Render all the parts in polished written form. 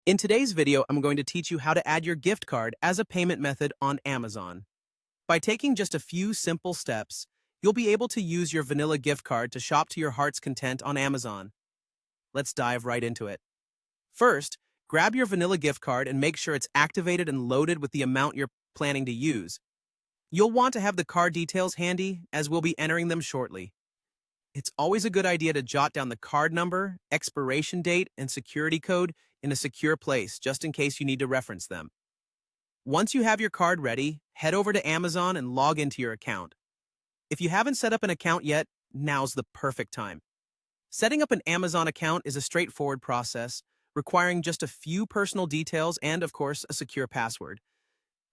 In today's video, I'm going to teach you how to add your gift card as a payment method on Amazon. By taking just a few simple steps, you'll be able to use your vanilla gift card to shop to your heart's content on Amazon. Let's dive right into it. First, grab your vanilla gift card and make sure it's activated and loaded with the amount you're planning to use. You'll want to have the card details handy, as we'll be entering them shortly. It's always a good idea to jot down the card number, expiration date, and security code in a secure place just in case you need to reference them. Once you have your card ready, head over to Amazon and log into your account. If you haven't set up an account yet, now's the perfect time. Setting up an Amazon account is a straightforward process, requiring just a few personal details and, of course, a secure password.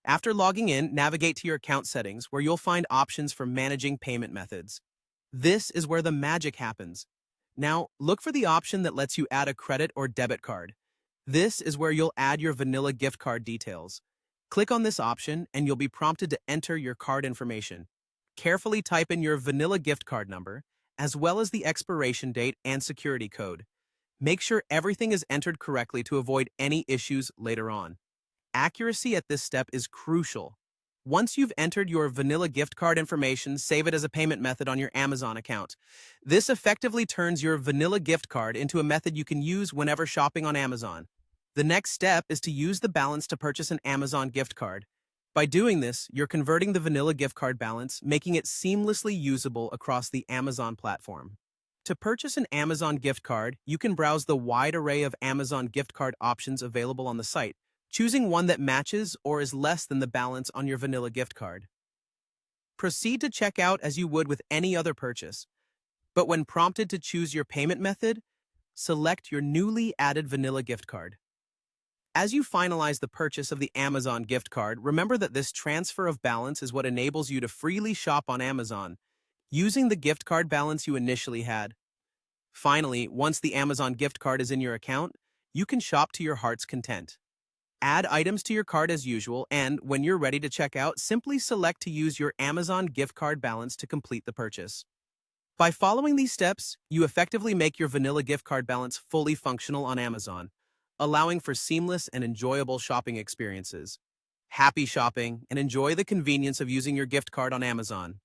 After logging in, navigate to your account settings, where you'll find options for managing payment methods. This is where the magic happens. Now, look for the option that lets you add a credit or debit card. This is where you'll add your vanilla gift card details. Click on this option and you'll be prompted to enter your card information. Carefully type in your vanilla gift card number, as well as the expiration date and security code. Make sure everything is entered correctly to avoid any issues later on. Accuracy at this step is crucial. Once you've entered your vanilla gift card information, save it as a payment method on your Amazon account. This effectively turns your vanilla gift card into a method you can use whenever shopping on Amazon. The next step is to use the balance to purchase an Amazon gift card. By doing this, you're converting the vanilla gift card balance, making it seamlessly usable across the Amazon platform. To purchase an Amazon gift card, you can browse the wide array of Amazon gift card options available on the site, choosing one that matches or is less than the balance on your vanilla gift card. Proceed to checkout as you would with any other purchase, but when prompted to choose your payment method, select your newly added vanilla gift card. As you finalize the purchase of the Amazon gift card, remember that this transfer of balance is what enables you to freely shop on Amazon, using the gift card balance you initially had. Finally, once the Amazon gift card is in your account, you can shop to your heart's content. Add items to your cart as usual, and when you're ready to check out, simply select to use your Amazon gift card balance to complete the purchase. By following these steps, you effectively make your vanilla gift card balance fully functional on Amazon, allowing for seamless and enjoyable shopping experiences. Happy shopping, and enjoy the convenience of using your gift card on Amazon.